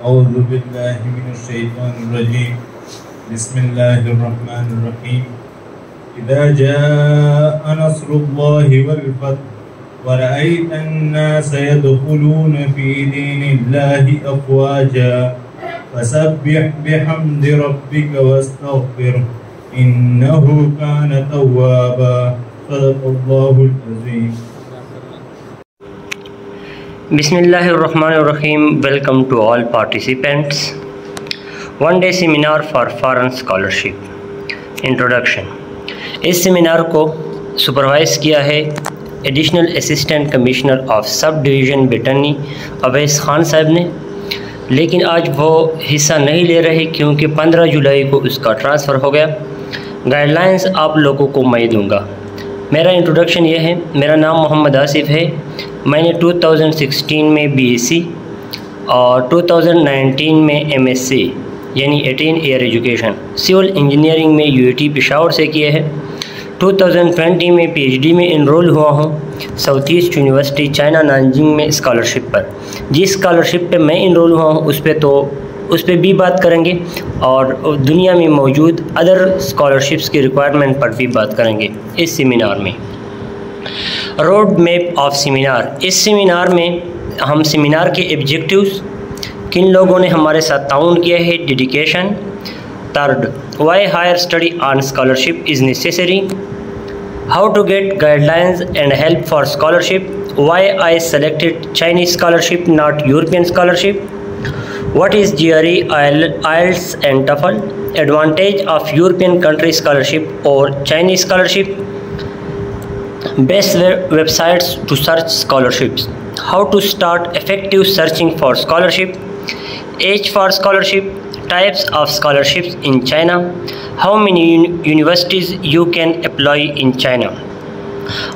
औज़ु बिल्लाहि मिनश्शैतानिर्रजीम। बिस्मिल्लाहिर्रहमानिर्रहीम। इज़ा जाअ नस्रुल्लाहि वल फ़त् व रअयतन-नास यदख़ुलूना फ़ी दीनिल्लाहि अफ़वाजा फसब्बिह बिहम्दि रब्बिका वस्तग़फिरहु इन्नहु कान तव्वाबा। सदक़ल्लाहुल अज़ीम। Bismillahirrahmanirrahim. Welcome to all participants. One day seminar for foreign scholarship. Introduction. इस सेमिनार को सुपरवाइज़ किया है additional assistant commissioner of sub division ब्रिटनी अवैस खान साहब ने, लेकिन आज वो हिस्सा नहीं ले रहे क्योंकि 15 जुलाई को उसका ट्रांसफ़र हो गया। गाइडलाइंस आप लोगों को मैं दूंगा। मेरा इंट्रोडक्शन ये है। मेरा नाम मोहम्मद आसिफ़ है। मैंने 2016 में BSc और 2019 में MSc यानी 18 ईयर एजुकेशन सिविल इंजीनियरिंग में UAT पेशावर से किए हैं। 2020 में PhD में इनरोल हुआ हूँ south east university China Nanjing में स्कॉलरशिप पर। जिस स्कॉलरशिप पे मैं इनरोल हुआ हूँ उस पर भी बात करेंगे और दुनिया में मौजूद अदर स्कॉलरशिप्स की रिक्वायरमेंट पर भी बात करेंगे इस सेमिनार में। Road map of seminar. इस सेमिनार में हम सेमिनार के ऑब्जेक्टिव्स, किन लोगों ने हमारे साथ ताउन किया है, dedication. Third, why higher study on scholarship is necessary, how to get guidelines and help for scholarship, why I selected Chinese scholarship not European scholarship, what is GRE, IELTS and TOEFL, advantage of European country scholarship or Chinese scholarship, best websites to search scholarships, how to start effective searching for scholarship, age for scholarship, types of scholarships in China, how many universities you can apply in China,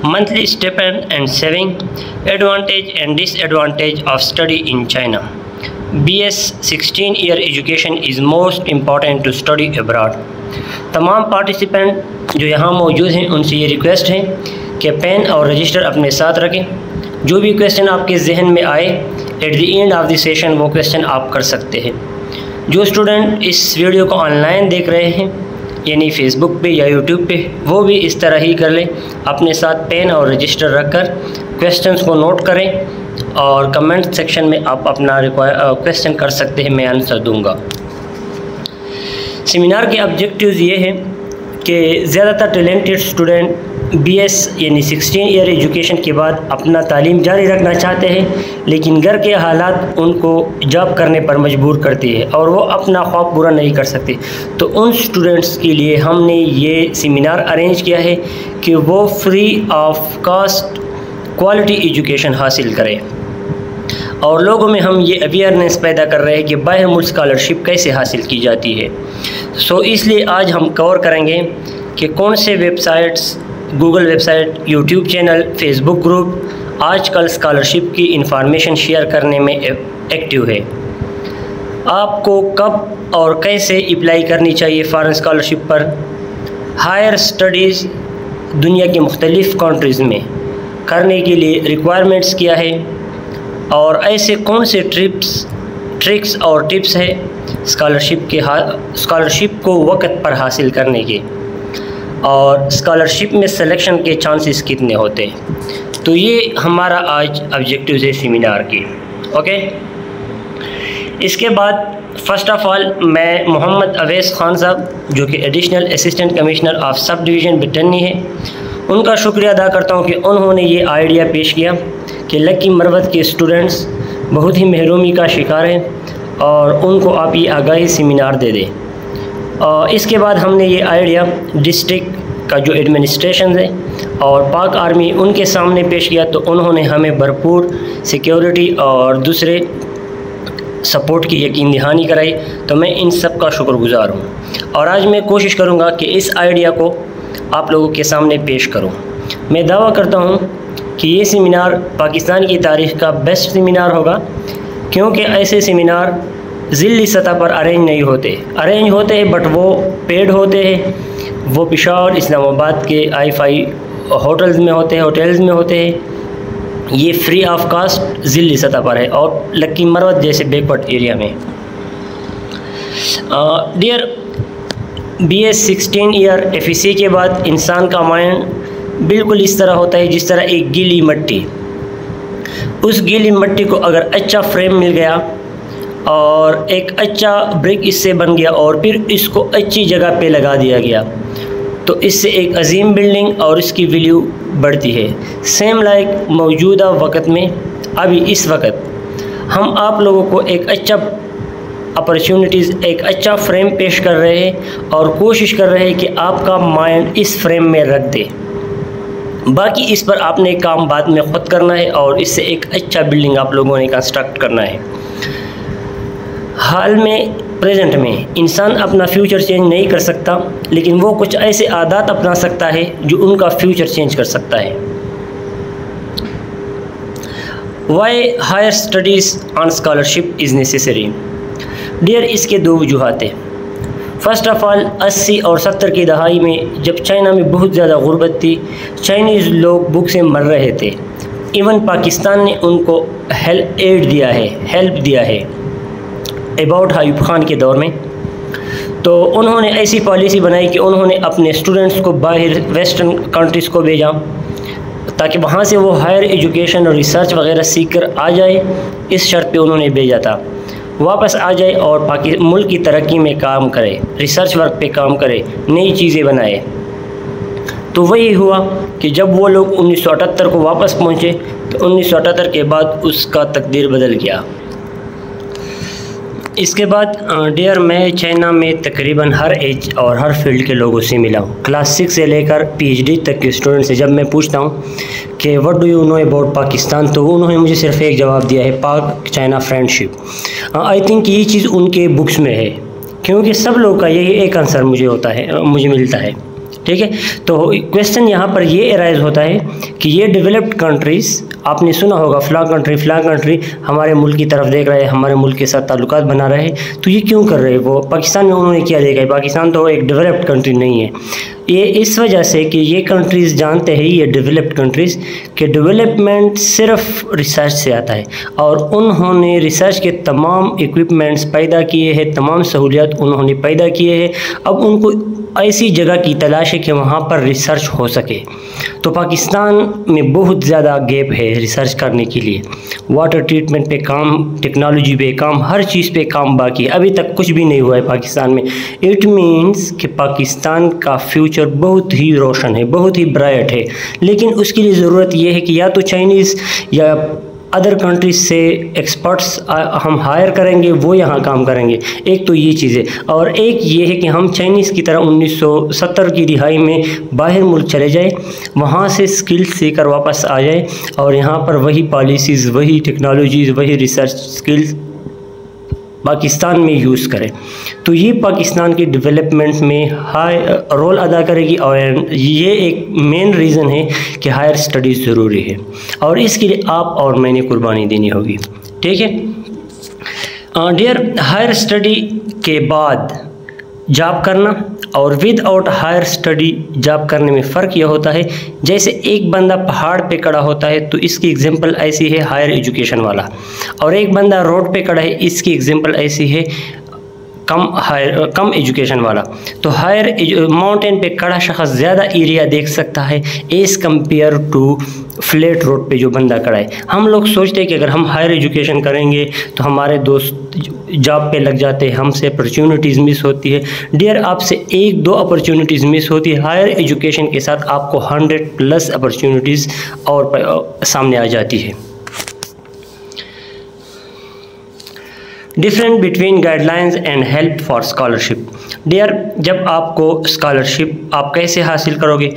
monthly stipend and saving, advantage and disadvantage of study in China, BS 16 year education is most important to study abroad. तमाम participant जो यहाँ मौजूद हैं उनसे ये request है कि pen और रजिस्टर अपने साथ रखें। जो भी क्वेश्चन आपके जहन में आए at the end of the session वो क्वेश्चन आप कर सकते हैं। जो स्टूडेंट इस वीडियो को ऑनलाइन देख रहे हैं यानी फेसबुक पे या यूट्यूब पे, वो भी इस तरह ही कर लें। अपने साथ पेन और रजिस्टर रखकर क्वेश्चंस को नोट करें और कमेंट सेक्शन में आप अपना क्वेश्चन कर सकते हैं, मैं आंसर दूंगा। सेमिनार के ऑब्जेक्टिव्स ये हैं कि ज़्यादातर टैलेंटेड स्टूडेंट BS यानी 16 ईयर एजुकेशन के बाद अपना तालीम जारी रखना चाहते हैं, लेकिन घर के हालात उनको जॉब करने पर मजबूर करती है और वो अपना ख्वाब पूरा नहीं कर सकते। तो उन स्टूडेंट्स के लिए हमने ये सेमिनार अरेंज किया है कि वो free of cost quality education हासिल करें और लोगों में हम ये अवेयरनेस पैदा कर रहे हैं कि बाहर मुल्क स्कॉलरशिप कैसे हासिल की जाती है। सो इसलिए आज हम कवर करेंगे कि कौन से websites, Google website, YouTube channel, Facebook group आजकल स्कॉलरशिप की इंफॉर्मेशन शेयर करने में एक्टिव है। आपको कब और कैसे अप्लाई करनी चाहिए फ़ॉरेन स्कॉलरशिप पर, हायर स्टडीज़ दुनिया के मुख्तलिफ़ कंट्रीज़ में करने के लिए रिक्वायरमेंट्स क्या है और ऐसे कौन से ट्रिक्स और टिप्स है स्कॉलरशिप को वक्त पर हासिल करने के, और स्कॉलरशिप में सिलेक्शन के चांसेस कितने होते हैं। तो ये हमारा आज ऑब्जेक्टिव है सेमिनार की। ओके, इसके बाद फ़र्स्ट ऑफ़ ऑल मैं मोहम्मद अवैस खान साहब जो कि additional assistant commissioner of sub division ब्रिटनी है, उनका शुक्रिया अदा करता हूँ कि उन्होंने ये आइडिया पेश किया कि लकी मरवत के स्टूडेंट्स बहुत ही महरूमी का शिकार हैं और उनको आप ये आगाही सेमिनार दे दें। और इसके बाद हमने ये आइडिया डिस्ट्रिक्ट का जो एडमिनिस्ट्रेशन है और पाक आर्मी उनके सामने पेश किया, तो उन्होंने हमें भरपूर सिक्योरिटी और दूसरे सपोर्ट की यकीन दहानी कराई। तो मैं इन सब का शुक्रगुज़ार हूँ और आज मैं कोशिश करूँगा कि इस आइडिया को आप लोगों के सामने पेश करूं। मैं दावा करता हूं कि ये सेमिनार पाकिस्तान की तारीख़ का बेस्ट सेमिनार होगा, क्योंकि ऐसे सेमिनार ज़िली सतह पर अरेंज होते हैं बट वो पेड होते हैं। वो पेशावर, इस्लामाबाद के IFI होटल्स में होते हैं। ये फ्री ऑफ कास्ट ज़िली सतह पर है और लक्की मरवत जैसे बैकवर्ड एरिया में। डियर, BS 16 ईयर FEC के बाद इंसान का माइंड बिल्कुल इस तरह होता है जिस तरह एक गीली मिट्टी। उस गीली मिट्टी को अगर अच्छा फ्रेम मिल गया और एक अच्छा ब्रिक इससे बन गया और फिर इसको अच्छी जगह पे लगा दिया गया तो इससे एक अजीम बिल्डिंग और इसकी वैल्यू बढ़ती है। सेम लाइक मौजूदा वक्त में अभी इस वक्त हम आप लोगों को एक अच्छा अपॉर्चुनिटीज़, एक अच्छा फ्रेम पेश कर रहे हैं और कोशिश कर रहे हैं कि आपका माइंड इस फ्रेम में रख दे। बाकी इस पर आपने काम बाद में ख़ुद करना है और इससे एक अच्छा बिल्डिंग आप लोगों ने कंस्ट्रक्ट करना है। हाल में प्रेजेंट में इंसान अपना फ्यूचर चेंज नहीं कर सकता, लेकिन वो कुछ ऐसे आदत अपना सकता है जो उनका फ्यूचर चेंज कर सकता है। Why higher studies on scholarship is necessary? Dear, इसके दो वजूहात हैं। फ़र्स्ट ऑफ़ ऑल 80 और 70 की दहाई में जब चाइना में बहुत ज़्यादा गुर्बत थी, चाइनीज़ लोग भूख से मर रहे थे। इवन पाकिस्तान ने उनको हेल्प दिया है अबाउट आयूब खान के दौर में। तो उन्होंने ऐसी पॉलिसी बनाई कि उन्होंने अपने स्टूडेंट्स को बाहर वेस्टर्न कंट्रीज़ को भेजा ताकि वहाँ से वो हायर एजुकेशन और रिसर्च वगैरह सीख कर आ जाए। इस शर्त पे उन्होंने भेजा था वापस आ जाए और मुल्क की तरक्की में काम करे, रिसर्च वर्क पे काम करे, नई चीज़ें बनाए। तो वही हुआ कि जब वो लोग 1978 को वापस पहुँचे तो 1978 के बाद उसका तकदीर बदल गया। इसके बाद डियर, मैं चाइना में तकरीबन हर एज और हर फील्ड के लोगों से मिला हूँ। क्लास 6 से लेकर PhD तक के स्टूडेंट से जब मैं पूछता हूँ कि what do you know about Pakistan, तो उन्होंने मुझे सिर्फ एक जवाब दिया है, पाक चाइना फ्रेंडशिप। आई थिंक ये चीज़ उनके बुक्स में है, क्योंकि सब लोग का यही एक आंसर मुझे मिलता है। ठीक है, तो क्वेश्चन यहाँ पर ये अराइज होता है कि ये डेवलप्ड कंट्रीज़, आपने सुना होगा फ़लाँ कंट्री हमारे मुल्क की तरफ देख रहे हैं, हमारे मुल्क के साथ ताल्लुकात बना रहे हैं, तो ये क्यों कर रहे हैं? वो पाकिस्तान में उन्होंने क्या देखा है? पाकिस्तान तो एक डेवलप्ड कंट्री नहीं है। ये इस वजह से कि ये कंट्रीज़ जानते हैं, ये डेवलप्ड कंट्रीज़, कि डेवलपमेंट सिर्फ रिसर्च से आता है और उन्होंने रिसर्च के तमाम इक्विपमेंट्स पैदा किए हैं, तमाम सहूलियात उन्होंने पैदा किए हैं। अब उनको ऐसी जगह की तलाश है कि वहाँ पर रिसर्च हो सके। तो पाकिस्तान में बहुत ज़्यादा गैप है रिसर्च करने के लिए। वाटर ट्रीटमेंट पे काम, टेक्नोलॉजी पे काम, हर चीज़ पे काम बाकी है, अभी तक कुछ भी नहीं हुआ है पाकिस्तान में। इट मीन्स कि पाकिस्तान का फ्यूचर बहुत ही रोशन है, बहुत ही ब्राइट है, लेकिन उसके लिए ज़रूरत यह है कि या तो चाइनीज़ या अदर कंट्रीज से एक्सपर्ट्स हम हायर करेंगे, वो यहाँ काम करेंगे। एक तो ये चीज़ है, और एक ये है कि हम चाइनीज़ की तरह 1970 की दिहाई में बाहर मुल्क चले जाए, वहाँ से स्किल्स सीखकर वापस आ जाए और यहाँ पर वही पॉलिसीज़, वही टेक्नोलॉजीज़, वही रिसर्च स्किल्स पाकिस्तान में यूज़ करें। तो ये पाकिस्तान की डेवलपमेंट में हाई रोल अदा करेगी और ये एक मेन रीज़न है कि हायर स्टडीज़ ज़रूरी है और इसके लिए आप और मैंने कुर्बानी देनी होगी। ठीक है डियर, हायर स्टडी के बाद जॉब करना और विदाउट हायर स्टडी जॉब करने में फ़र्क यह होता है, जैसे एक बंदा पहाड़ पे खड़ा होता है तो इसकी एग्जांपल ऐसी है हायर एजुकेशन वाला, और एक बंदा रोड पे खड़ा है, इसकी एग्जांपल ऐसी है कम एजुकेशन वाला। तो हायर माउंटेन पे खड़ा शख्स ज़्यादा एरिया देख सकता है as compare to flat road पे जो बंदा खड़ा है। हम लोग सोचते हैं कि अगर हम हायर एजुकेशन करेंगे तो हमारे दोस्त जॉब पे लग जाते हैं, हमसे अपॉर्चुनिटीज़ मिस होती है। डियर, आपसे 1-2 अपॉर्चुनिटीज़ मिस होती है, हायर एजुकेशन के साथ आपको 100+ अपॉर्चुनिटीज़ और सामने आ जाती है। Different between guidelines and help for scholarship. Dear, जब आपको स्कॉलरशिप आप कैसे हासिल करोगे,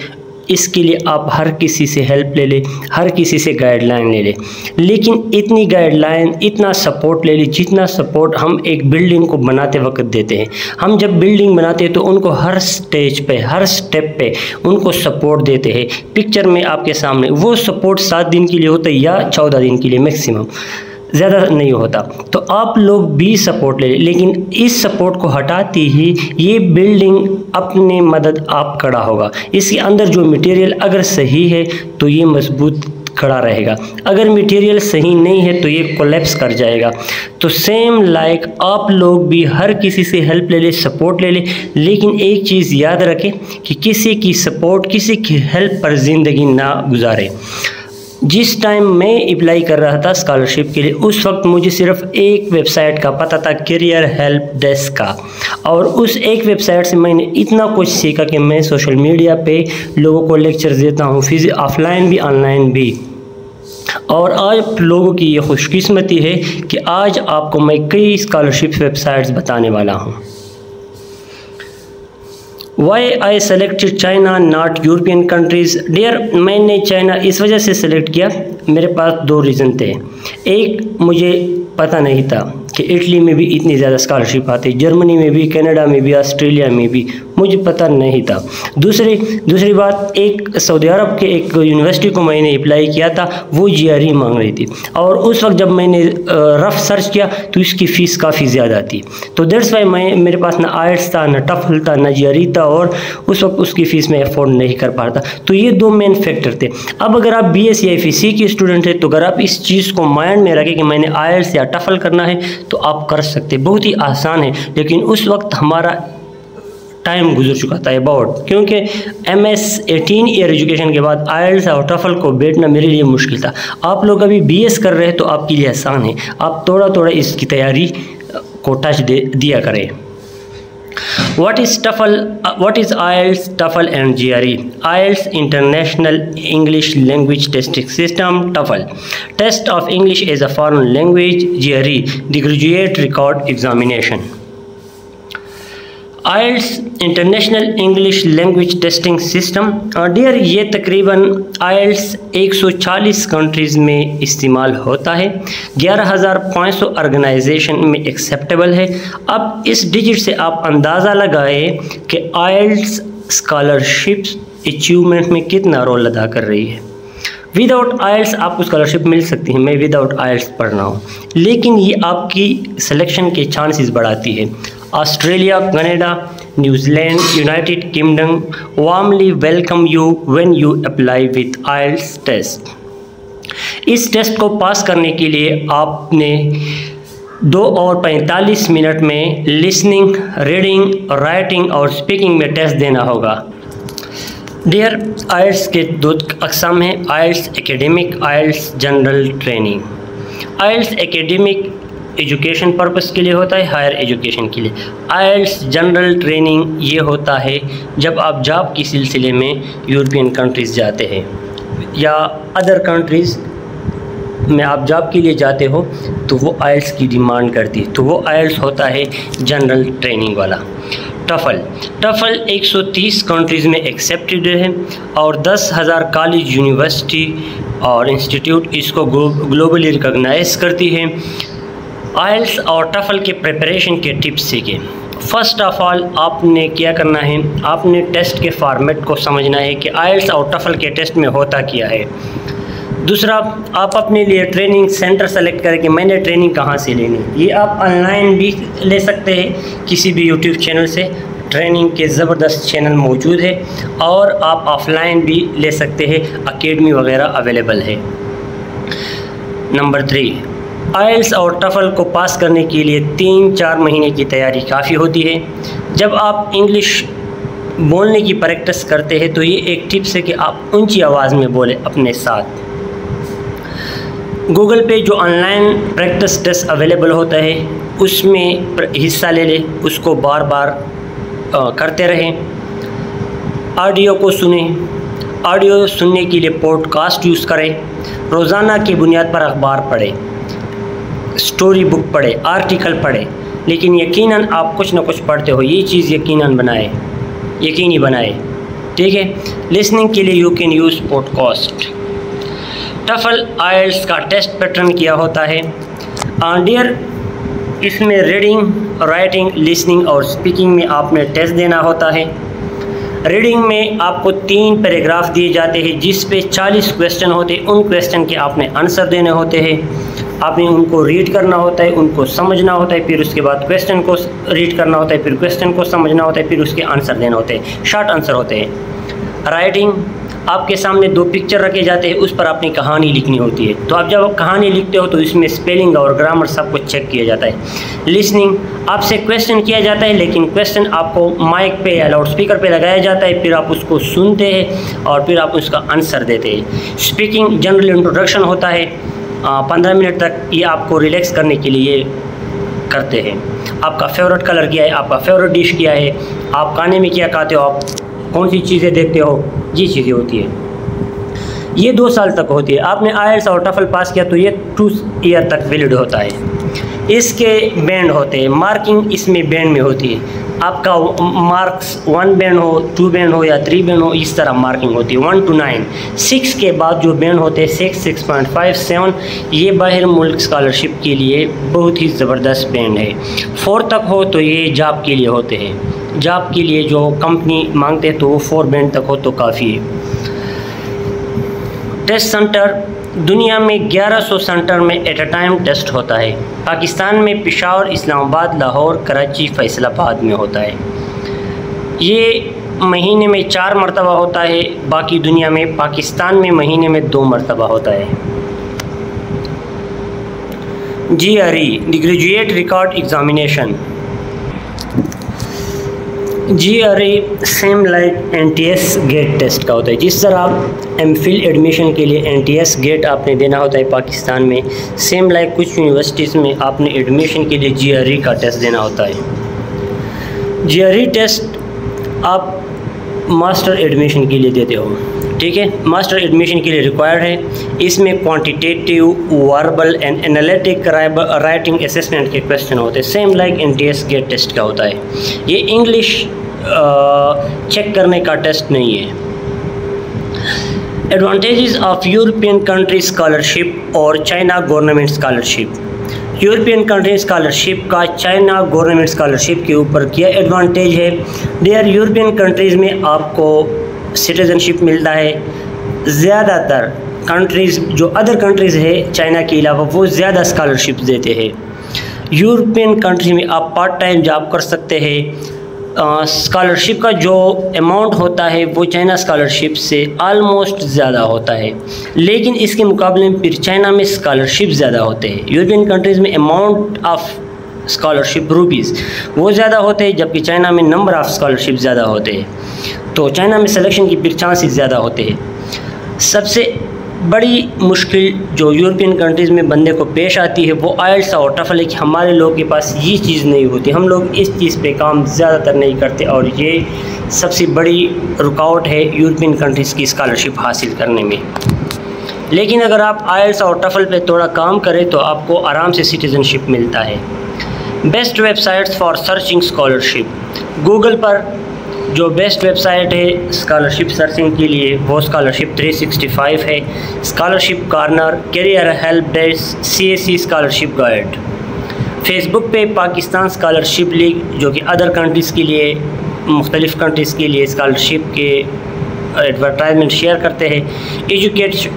इसके लिए आप हर किसी से हेल्प ले लें, हर किसी से गाइडलाइन ले लें, लेकिन इतनी गाइडलाइन, इतना सपोर्ट ले लें जितना सपोर्ट हम एक बिल्डिंग को बनाते वक्त देते हैं। हम जब बिल्डिंग बनाते हैं तो उनको हर स्टेज पे, हर स्टेप पे उनको सपोर्ट देते हैं। पिक्चर में आपके सामने वो सपोर्ट 7 दिन के लिए होता है या 14 दिन के लिए मैक्सिमम, ज़्यादा नहीं होता। तो आप लोग भी सपोर्ट ले लें, लेकिन इस सपोर्ट को हटाते ही ये बिल्डिंग अपने मदद आप खड़ा होगा। इसके अंदर जो मटेरियल अगर सही है तो ये मजबूत खड़ा रहेगा। अगर मटेरियल सही नहीं है तो ये कोलैप्स कर जाएगा। तो सेम लाइक आप लोग भी हर किसी से हेल्प ले ले, सपोर्ट ले ले, लेकिन एक चीज़ याद रखें कि किसी की सपोर्ट, किसी की हेल्प पर ज़िंदगी ना गुजारे। जिस टाइम मैं अप्लाई कर रहा था स्कॉलरशिप के लिए, उस वक्त मुझे सिर्फ एक वेबसाइट का पता था, करियर हेल्प डेस्क का, और उस एक वेबसाइट से मैंने इतना कुछ सीखा कि मैं सोशल मीडिया पे लोगों को लेक्चर्स देता हूँ, ऑफलाइन भी ऑनलाइन भी। और आज लोगों की ये खुशकिस्मती है कि आज आपको मैं कई स्कॉलरशिप वेबसाइट्स बताने वाला हूँ। Why I selected China not European countries? Dear, मैंने चाइना इस वजह से सेलेक्ट किया, मेरे पास दो रीज़न थे। एक, मुझे पता नहीं था कि इटली में भी इतनी ज़्यादा स्कॉलरशिप आती, जर्मनी में भी, कनाडा में भी, ऑस्ट्रेलिया में भी, मुझे पता नहीं था। दूसरी बात, एक सऊदी अरब के एक यूनिवर्सिटी को मैंने अप्लाई किया था, वो GRE मांग रही थी, और उस वक्त जब मैंने रफ सर्च किया तो इसकी फ़ीस काफ़ी ज़्यादा थी। तो दैट्स वाई मेरे पास ना IELTS था, ना टफल था, ना GRE था, और उस वक्त उसकी फ़ीस में अफोर्ड नहीं कर पाता। तो ये दो मेन फैक्टर थे। अब अगर आप BSc FEC के स्टूडेंट हैं तो अगर आप इस चीज़ को माइंड में रखें कि मैंने IELTS या टफल करना है तो आप कर सकते, बहुत ही आसान है। लेकिन उस वक्त हमारा टाइम गुजर चुका था अबाउट, क्योंकि MS 18 ईयर एजुकेशन के बाद IELTS और टफल को बैठना मेरे लिए मुश्किल था। आप लोग अभी BS कर रहे हैं तो आपके लिए आसान है, आप थोड़ा थोड़ा इसकी तैयारी को टच दिया करें। What is TOEFL? What is IELTS, TOEFL and GRE? IELTS International English Language Testing System, TOEFL. Test of English as a foreign language, GRE, the Graduate Record Examination. IELTS international English language testing system, dear, ये तकरीबन IELTS 140 countries में इस्तेमाल होता है, 11,500 organisation में acceptable है। अब इस डिजिट से आप अंदाज़ा लगाए कि IELTS स्कॉलरशिप्स अचीवमेंट में कितना रोल अदा कर रही है। विदाउट IELTS आपको स्कॉलरशिप मिल सकती है, मैं विदाउट IELTS पढ़ रहा हूँ, लेकिन ये आपकी सिलेक्शन के चांसेस बढ़ाती है। Australia, Canada, New Zealand, United Kingdom warmly welcome you when you apply with IELTS test. इस टेस्ट को पास करने के लिए आपने 2 और 45 मिनट में लिसनिंग, रीडिंग, राइटिंग और स्पीकिंग में टेस्ट देना होगा। डियर, IELTS के 2 अक़साम हैं, IELTS academic, IELTS general training. IELTS academic education purpose के लिए होता है, हायर एजुकेशन के लिए। IELTS जनरल ट्रेनिंग ये होता है जब आप जॉब की सिलसिले में यूरोपियन कंट्रीज़ जाते हैं या अदर कंट्रीज़ में आप जॉब के लिए जाते हो तो वो IELTS की डिमांड करती है, तो वो IELTS होता है जनरल ट्रेनिंग वाला। टफल 130 कंट्रीज़ में एक्सेप्टेड है और 10,000 कॉलेज, यूनिवर्सिटी और इंस्टीट्यूट इसको ग्लोबली रिकॉग्नाइज करती है। IELTS और टफल के प्रिपरेशन के टिप्स सीखें। फर्स्ट ऑफ ऑल आपने क्या करना है, आपने टेस्ट के फॉर्मेट को समझना है कि IELTS और टफल के टेस्ट में होता क्या है। दूसरा, आप अपने लिए ट्रेनिंग सेंटर सेलेक्ट करें कि मैंने ट्रेनिंग कहाँ से लेनी है। ये आप ऑनलाइन भी ले सकते हैं, किसी भी यूट्यूब चैनल से ट्रेनिंग के ज़बरदस्त चैनल मौजूद है, और आप ऑफलाइन भी ले सकते हैं, अकेडमी वगैरह अवेलेबल है। नंबर 3, IELTS और टफल को पास करने के लिए 3-4 महीने की तैयारी काफ़ी होती है। जब आप इंग्लिश बोलने की प्रैक्टिस करते हैं तो ये एक टिप्स है कि आप ऊंची आवाज़ में बोलें अपने साथ। गूगल पे जो ऑनलाइन प्रैक्टिस टेस्ट अवेलेबल होता है उसमें हिस्सा ले लें, उसको बार बार करते रहें। ऑडियो को सुने, ऑडियो सुनने के लिए पॉडकास्ट यूज़ करें। रोज़ाना की बुनियाद पर अखबार पढ़ें, स्टोरी बुक पढ़े, आर्टिकल पढ़े, लेकिन यकीनन आप कुछ ना कुछ पढ़ते हो, ये चीज़ यकीनी बनाए, ठीक है। लिसनिंग के लिए you can use podcast. TOEFL IELTS का टेस्ट पैटर्न क्या होता है, डियर, इसमें रीडिंग, राइटिंग, लिसनिंग और स्पीकिंग में आपने टेस्ट देना होता है। रीडिंग में आपको 3 पैराग्राफ दिए जाते हैं जिस पे 40 क्वेश्चन होते हैं, उन क्वेश्चन के आपने आंसर देने होते हैं। आपने उनको रीड करना होता है, उनको समझना होता है, फिर उसके बाद क्वेश्चन को रीड करना होता है, फिर क्वेश्चन को समझना होता है, फिर उसके आंसर देने होते हैं, शॉर्ट आंसर होते हैं। राइटिंग, आपके सामने 2 पिक्चर रखे जाते हैं, उस पर अपनी कहानी लिखनी होती है। तो आप जब कहानी लिखते हो तो इसमें स्पेलिंग और ग्रामर सब कुछ चेक किया जाता है। लिसनिंग, आपसे क्वेश्चन किया जाता है, लेकिन क्वेश्चन आपको माइक पे या लाउड स्पीकर पे लगाया जाता है, फिर आप उसको सुनते हैं और फिर आप उसका आंसर देते हैं। स्पीकिंग, जनरल इंट्रोडक्शन होता है 15 मिनट तक, ये आपको रिलैक्स करने के लिए करते हैं। आपका फेवरेट कलर क्या है, आपका फेवरेट डिश क्या है, आप खाने में क्या खाते हो, आप कौन सी चीज़ें देखते हो, ये चीज़ें होती है। ये 2 साल तक होती है। आपने आईएलटीएस और टफल पास किया तो ये 2 ईयर तक वैलिड होता है। इसके बैंड होते हैं, मार्किंग इसमें बैंड में होती है। आपका मार्क्स 1 बैंड हो, 2 बैंड हो या 3 बैंड हो, इस तरह मार्किंग होती है 1 to 9। 6 के बाद जो बैंड होते हैं 6, 6.5, 7, ये बाहर मुल्क स्कॉलरशिप के लिए बहुत ही ज़बरदस्त बैंड है। 4 तक हो तो ये जॉब के लिए होते हैं, जॉब के लिए जो कंपनी मांगते हैं तो वो 4 बैंड तक हो तो काफ़ी है। टेस्ट सेंटर, दुनिया में 1100 सेंटर में एट अ टाइम टेस्ट होता है। पाकिस्तान में पेशावर, इस्लामाबाद, लाहौर, कराची, फैसलाबाद में होता है। ये महीने में 4 मरतबा होता है, बाकी दुनिया में, पाकिस्तान में महीने में 2 मरतबा होता है। GRE, the graduate record examination. GRE same like NTS GAT test का होता है। जिस तरह आप MPhil एडमिशन के लिए NTS गेट आपने देना होता है पाकिस्तान में, सेम लाइक कुछ यूनिवर्सिटीज़ में आपने एडमिशन के लिए GRE का टेस्ट देना होता है। GRE टेस्ट आप मास्टर एडमिशन के लिए देते हो, ठीक है। मास्टर एडमिशन के लिए रिक्वायर्ड है। इसमें quantitative, verbal and analytic writing assessment के क्वेश्चन होते हैं, same like NTS GAT test का होता है। ये इंग्लिश चेक करने का टेस्ट नहीं है। Advantages of European country scholarship और China government scholarship. European country scholarship का चाइना गवर्नमेंट स्कॉलरशिप के ऊपर क्या एडवांटेज है? देयर यूरोपियन कंट्रीज़ में आपको सिटीज़नशिप मिलता है। ज़्यादातर कंट्रीज़ जो अदर कंट्रीज़ है चाइना के अलावा, वो ज़्यादा स्कॉलरशिप देते हैं। यूरोपियन कंट्री में आप पार्ट टाइम जॉब कर सकते हैं। स्कॉलरशिप का जो अमाउंट होता है वो चाइना स्कॉलरशिप से आलमोस्ट ज़्यादा होता है, लेकिन इसके मुकाबले में फिर चाइना में स्कॉलरशिप ज़्यादा होते हैं। यूरोपियन कंट्रीज़ में अमाउंट ऑफ स्कॉलरशिप रुपीज़ वो ज़्यादा होते हैं, जबकि चाइना में नंबर ऑफ़ स्कॉलरशिप ज़्यादा होते हैं। तो चाइना में सिलेक्शन की फिर चांसेस ज़्यादा होते हैं। सबसे बड़ी मुश्किल जो यूरोपियन कंट्रीज़ में बंदे को पेश आती है वो आईएलटीएस और टफल है कि हमारे लोगों के पास ये चीज़ नहीं होती, हम लोग इस चीज़ पे काम ज़्यादातर नहीं करते, और ये सबसे बड़ी रुकावट है यूरोपियन कंट्रीज़ की स्कॉलरशिप हासिल करने में। लेकिन अगर आप आईएलटीएस और टफल पे थोड़ा काम करें तो आपको आराम से सिटीज़नशिप मिलता है। Best websites for searching scholarship. Google पर जो बेस्ट वेबसाइट है स्कॉलरशिप सर्चिंग के लिए वो स्कॉलरशिप 365 है, scholarship corner, career help desk, CSE scholarship guide. Facebook पे पाकिस्तान स्कॉलरशिप लीग जो कि अदर कंट्रीज़ के लिए, मुख्तलिफ़ कंट्रीज़ के लिए स्कॉलरशिप के एडवर्टाइजमेंट शेयर करते हैं।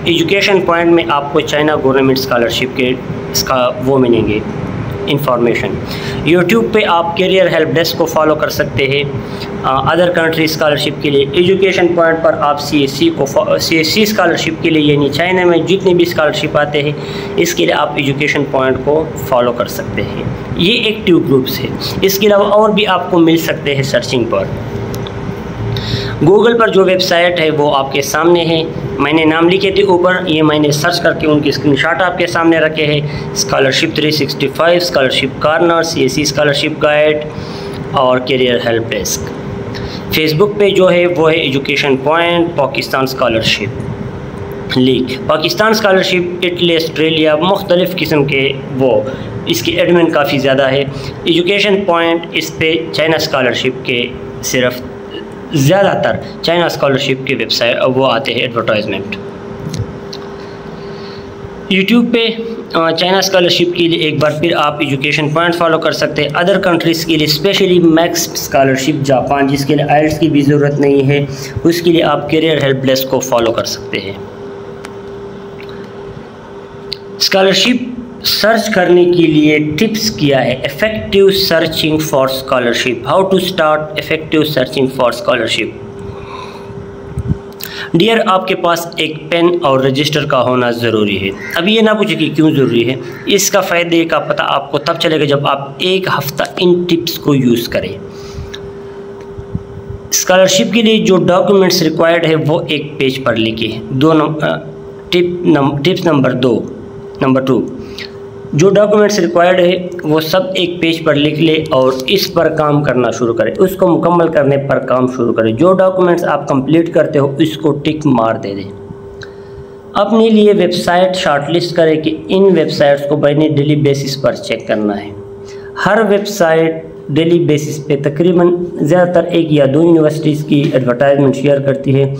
एजुकेशन पॉइंट में आपको चाइना गवर्नमेंट स्कॉलरशिप के इसका वो मिलेंगे इंफॉर्मेशन। यूट्यूब पे आप करियर हेल्प डेस्क को फॉलो कर सकते हैं अदर कंट्री स्कॉलरशिप के लिए। एजुकेशन पॉइंट पर आप CSE स्कॉलरशिप के लिए, यानी चाइना में जितने भी स्कॉलरशिप आते हैं इसके लिए आप एजुकेशन पॉइंट को फॉलो कर सकते हैं। ये एक्टिव ग्रुप्स है, इसके अलावा और भी आपको मिल सकते हैं सर्चिंग पर। गूगल पर जो वेबसाइट है वो आपके सामने है, मैंने नाम लिखे थे ऊपर, ये मैंने सर्च करके उनके स्क्रीनशॉट आपके सामने रखे हैं। Scholarship 365, scholarship corner, CSE scholarship guide और करियर हेल्प डेस्क। फेसबुक पे जो है वो है education point, Pakistan scholarship league, Pakistan scholarship, Italy, Australia, मुख्तलिफ़ किस्म के वो, इसकी एडमिन काफ़ी ज़्यादा है। एजुकेशन पॉइंट इस पे चाइना स्कॉलरशिप के सिर्फ ज़्यादातर चाइना स्कॉलरशिप के वेबसाइट वो आते हैं एडवर्टाइजमेंट। यूट्यूब पे चाइना स्कॉलरशिप के लिए एक बार फिर आप एजुकेशन पॉइंट फॉलो कर सकते हैं। अदर कंट्रीज़ के लिए स्पेशली मैक्स स्कॉलरशिप जापान, जिसके लिए आईएलटीएस की भी ज़रूरत नहीं है, उसके लिए आप करियर हेल्प डेस्क को फॉलो कर सकते हैं। स्कॉलरशिप सर्च करने के लिए टिप्स किया है। Effective searching for scholarship, how to start effective searching for scholarship. Dear, आपके पास एक पेन और रजिस्टर का होना ज़रूरी है। अब ये ना पूछे कि क्यों ज़रूरी है, इसका फ़ायदे का पता आपको तब चलेगा जब आप एक हफ़्ता इन टिप्स को यूज़ करें। स्कॉलरशिप के लिए जो डॉक्यूमेंट्स रिक्वायर्ड है वो एक पेज पर लिखे। टिप्स नंबर 2, जो डॉक्यूमेंट्स रिक्वायर्ड है वो सब एक पेज पर लिख ले और इस पर काम करना शुरू करें। उसको मुकम्मल करने पर काम शुरू करें। जो डॉक्यूमेंट्स आप कंप्लीट करते हो इसको टिक मार दे दें। अपने लिए वेबसाइट शॉर्टलिस्ट करें कि इन वेबसाइट्स को मैंने डेली बेसिस पर चेक करना है। हर वेबसाइट डेली बेसिस पे तकरीबन ज़्यादातर 1 या 2 यूनिवर्सिटीज़ की एडवर्टाइजमेंट शेयर करती है।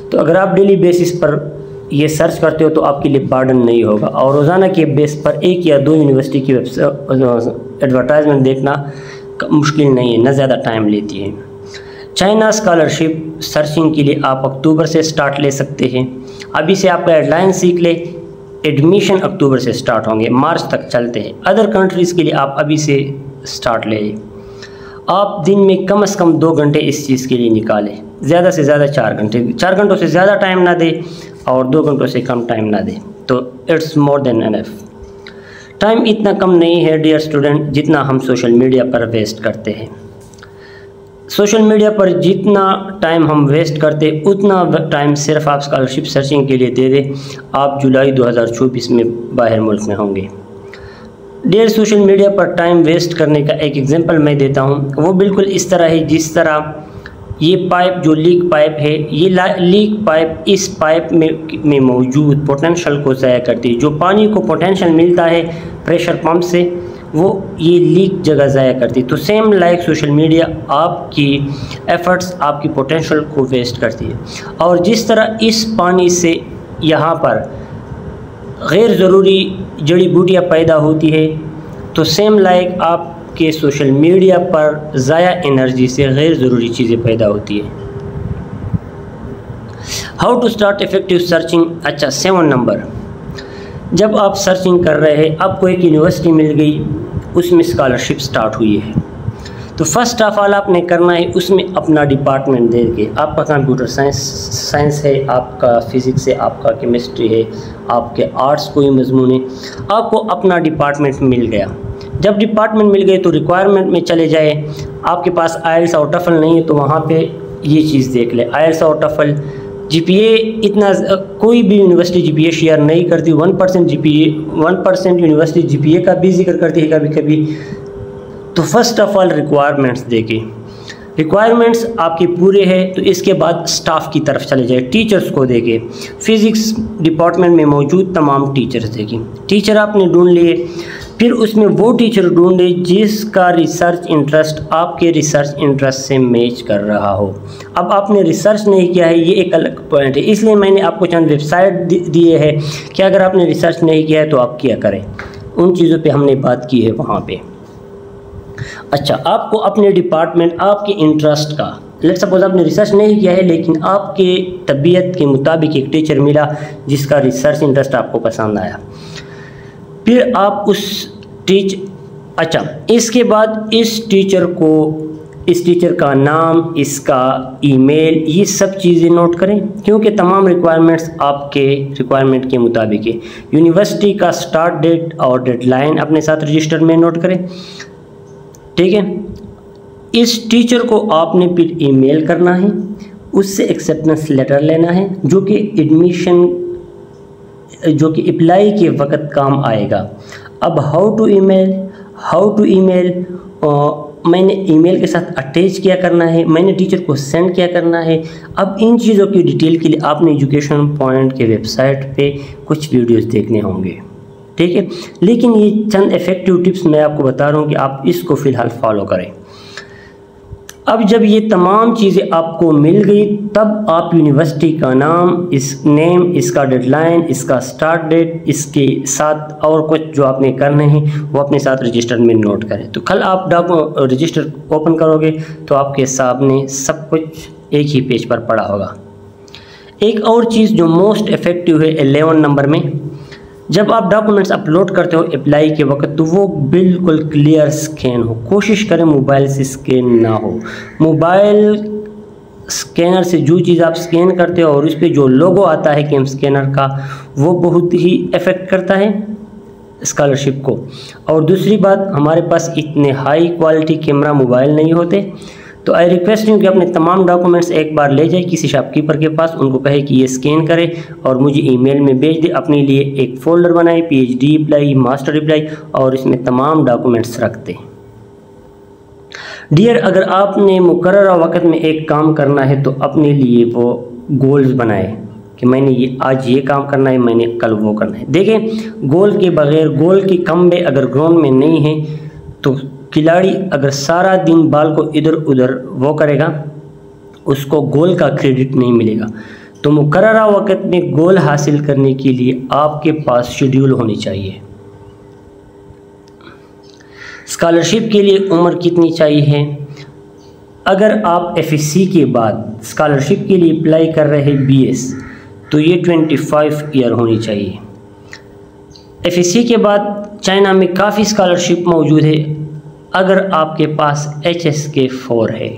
तो अगर आप डेली बेसिस पर ये सर्च करते हो तो आपके लिए बर्डन नहीं होगा, और रोज़ाना के बेस पर 1 या 2 यूनिवर्सिटी की एडवर्टाइजमेंट देखना मुश्किल नहीं है, न ज़्यादा टाइम लेती है। चाइना स्कॉलरशिप सर्चिंग के लिए आप अक्टूबर से स्टार्ट ले सकते हैं। अभी से आप गाइडलाइन सीख ले। एडमिशन अक्टूबर से स्टार्ट होंगे, मार्च तक चलते हैं। अदर कंट्रीज़ के लिए आप अभी से स्टार्ट ले। आप दिन में कम से कम 2 घंटे इस चीज़ के लिए निकालें, ज़्यादा से ज़्यादा 4 घंटे। 4 घंटों से ज़्यादा टाइम ना दे और 2 घंटों से कम टाइम ना दे, तो it's more than enough. Time इतना कम नहीं है डियर स्टूडेंट जितना हम सोशल मीडिया पर वेस्ट करते हैं। सोशल मीडिया पर जितना टाइम हम वेस्ट करते उतना टाइम सिर्फ आप स्कॉलरशिप सर्चिंग के लिए दे दें। आप जुलाई 2024 में बाहर मुल्क में होंगे। डियर, सोशल मीडिया पर टाइम वेस्ट करने का एक एग्जांपल मैं देता हूँ। वो बिल्कुल इस तरह है जिस तरह ये पाइप जो लीक पाइप है, ये लीक पाइप इस पाइप में मौजूद पोटेंशियल को ज़ाया करती है। जो पानी को पोटेंशियल मिलता है प्रेशर पंप से, वो ये लीक जगह ज़ाया करती है। तो सेम लाइक सोशल मीडिया आपकी एफ़र्ट्स, आपकी पोटेंशियल को वेस्ट करती है। और जिस तरह इस पानी से यहाँ पर गैर ज़रूरी जड़ी बूटियाँ पैदा होती है, तो सेम लाइक आपके सोशल मीडिया पर ज़ाया एनर्जी से गैर ज़रूरी चीज़ें पैदा होती है। How to start effective searching. अच्छा, 7 नंबर, जब आप सर्चिंग कर रहे हैं, आपको एक यूनिवर्सिटी मिल गई, उसमें स्कॉलरशिप स्टार्ट हुई है, तो फर्स्ट ऑफ ऑल आपने करना है उसमें अपना डिपार्टमेंट दे के। आपका कंप्यूटर साइंस है, आपका फिज़िक्स है, आपका केमिस्ट्री है, आपके आर्ट्स कोई मजमून है, आपको अपना डिपार्टमेंट मिल गया। जब डिपार्टमेंट मिल गए तो रिक्वायरमेंट में चले जाए। आपके पास आईएलटीएस और टफल नहीं है तो वहाँ पे ये चीज़ देख ले। आईएलटीएस और टफल जीपीए इतना कोई भी यूनिवर्सिटी जीपीए शेयर नहीं करती। 1% यूनिवर्सिटी जीपीए का भी जिक्र करती है कभी कभी। तो फर्स्ट ऑफ ऑल रिक्वायरमेंट्स देखें। रिक्वायरमेंट्स आपकी पूरे हैं तो इसके बाद स्टाफ की तरफ चले जाए। टीचर्स को देखें। फ़िज़िक्स डिपार्टमेंट में मौजूद तमाम टीचर्स देखें। टीचर आपने ढूंढ लिए, फिर उसमें वो टीचर ढूंढे जिसका रिसर्च इंटरेस्ट आपके रिसर्च इंटरेस्ट से मैच कर रहा हो। अब आपने रिसर्च नहीं किया है, ये एक अलग पॉइंट है, इसलिए मैंने आपको चंद वेबसाइट दिए हैं कि अगर आपने रिसर्च नहीं किया है तो आप क्या करें। उन चीज़ों पे हमने बात की है वहाँ पे। अच्छा, आपको अपने डिपार्टमेंट, आपके इंटरेस्ट का, लेट्स सपोज आपने रिसर्च नहीं किया है लेकिन आपके तबीयत के मुताबिक एक टीचर मिला जिसका रिसर्च इंटरेस्ट आपको पसंद आया, फिर आप उस अच्छा, इसके बाद इस टीचर का नाम, इसका ईमेल, ये सब चीज़ें नोट करें क्योंकि तमाम रिक्वायरमेंट्स आपके रिक्वायरमेंट के मुताबिक है। यूनिवर्सिटी का स्टार्ट डेट और डेडलाइन अपने साथ रजिस्टर में नोट करें, ठीक है। इस टीचर को आपने फिर ईमेल करना है, उससे एक्सेप्टेंस लेटर लेना है जो कि अप्लाई के वक्त काम आएगा। अब हाउ टू ईमेल मैंने ईमेल के साथ अटैच क्या करना है, मैंने टीचर को सेंड क्या करना है। अब इन चीज़ों की डिटेल के लिए आपने एजुकेशन पॉइंट के वेबसाइट पे कुछ वीडियोस देखने होंगे, ठीक है। लेकिन ये चंद इफ़ेक्टिव टिप्स मैं आपको बता रहा हूँ कि आप इसको फ़िलहाल फॉलो करें। अब जब ये तमाम चीज़ें आपको मिल गई तब आप यूनिवर्सिटी का नाम, इसका डेडलाइन, इसका स्टार्ट डेट, इसके साथ और कुछ जो आपने करने हैं वो अपने साथ रजिस्टर में नोट करें। तो कल आप रजिस्टर ओपन करोगे तो आपके सामने सब कुछ एक ही पेज पर पड़ा होगा। एक और चीज़ जो मोस्ट इफ़ेक्टिव है 11 नंबर में, जब आप डॉक्यूमेंट्स अपलोड करते हो अप्लाई के वक्त तो वो बिल्कुल क्लियर स्कैन हो। कोशिश करें मोबाइल से स्कैन ना हो। मोबाइल स्कैनर से जो चीज़ आप स्कैन करते हो और उस पर जो लोगो आता है कैम स्कैनर का, वो बहुत ही इफ़ेक्ट करता है स्कॉलरशिप को। और दूसरी बात, हमारे पास इतने हाई क्वालिटी कैमरा मोबाइल नहीं होते, तो आई रिक्वेस्ट यू कि अपने तमाम डॉक्यूमेंट्स एक बार ले जाए किसी शॉपकीपर के पास, उनको कहे कि ये स्कैन करे और मुझे ईमेल में भेज दे। अपने लिए एक फ़ोल्डर बनाए, PhD अप्लाई, मास्टर अप्लाई, और इसमें तमाम डॉक्यूमेंट्स रख दें। डियर, अगर आपने मुकर्ररा वक़्त में एक काम करना है तो अपने लिए वो गोल्स बनाए कि मैंने ये आज ये काम करना है, मैंने कल वो करना है। देखें, गोल के बगैर, गोल की खंबे अगर ग्राउंड में नहीं है तो खिलाड़ी अगर सारा दिन बॉल को इधर उधर वो करेगा, उसको गोल का क्रेडिट नहीं मिलेगा। तो मुकर्ररा वक़्त में गोल हासिल करने के लिए आपके पास शेड्यूल होनी चाहिए। स्कॉलरशिप के लिए उम्र कितनी चाहिए? अगर आप FSC के बाद स्कॉलरशिप के लिए अप्लाई कर रहे हैं BS, तो ये 25 ईयर होनी चाहिए। FSC के बाद चाइना में काफ़ी स्कॉलरशिप मौजूद है अगर आपके पास HSK4 है।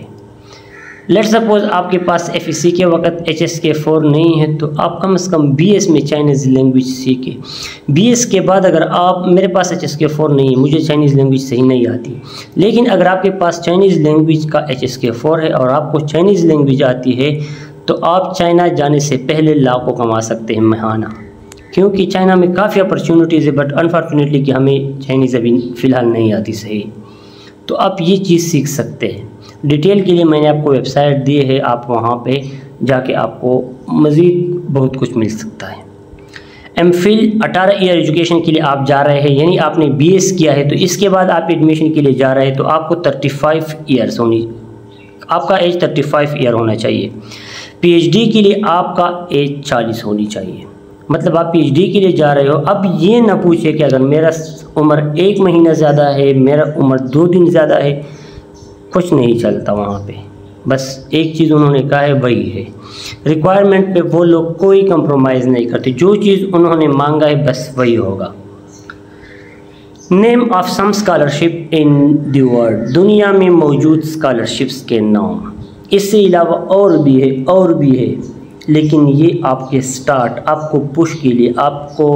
लेट्स सपोज आपके पास FSC के वक़्त HSK4 नहीं है, तो आप कम से कम BS में चाइनीज़ लैंग्वेज सीखें। BS के बाद अगर आप, मेरे पास HSK4 नहीं है, मुझे चाइनीज़ लैंग्वेज सही नहीं आती, लेकिन अगर आपके पास चाइनीज़ लैंग्वेज का HSK4 है और आपको चाइनीज़ लैंग्वेज आती है, तो आप चाइना जाने से पहले लाखों कमा सकते हैं महाना, क्योंकि चाइना में काफ़ी अपॉर्चुनिटीज़ है, बट अनफॉर्चुनेटली कि हमें चाइनीज़ अभी फ़िलहाल नहीं आती सही। तो आप ये चीज़ सीख सकते हैं। डिटेल के लिए मैंने आपको वेबसाइट दी है, आप वहाँ पे जाके आपको मज़ीद बहुत कुछ मिल सकता है। MPhil 18 ईयर एजुकेशन के लिए आप जा रहे हैं, यानी आपने BS किया है, तो इसके बाद आप एडमिशन के लिए जा रहे हैं, तो आपको 35 ईयर्स होनी, आपका एज 35 ईयर होना चाहिए। PhD के लिए आपका एज 40 होनी चाहिए, मतलब आप PhD के लिए जा रहे हो। अब ये ना पूछे कि अगर मेरा उम्र 1 महीना ज़्यादा है, मेरा उम्र 2 दिन ज़्यादा है, कुछ नहीं चलता वहाँ पे। बस एक चीज़ उन्होंने कहा है वही है। रिक्वायरमेंट पे वो लोग कोई कंप्रोमाइज़ नहीं करते, जो चीज़ उन्होंने मांगा है बस वही होगा। Name of some scholarship in the world, दुनिया में मौजूद स्कॉलरशिप्स के नाम। इससे अलावा और भी है, लेकिन ये आपके स्टार्ट, आपको पुश के लिए, आपको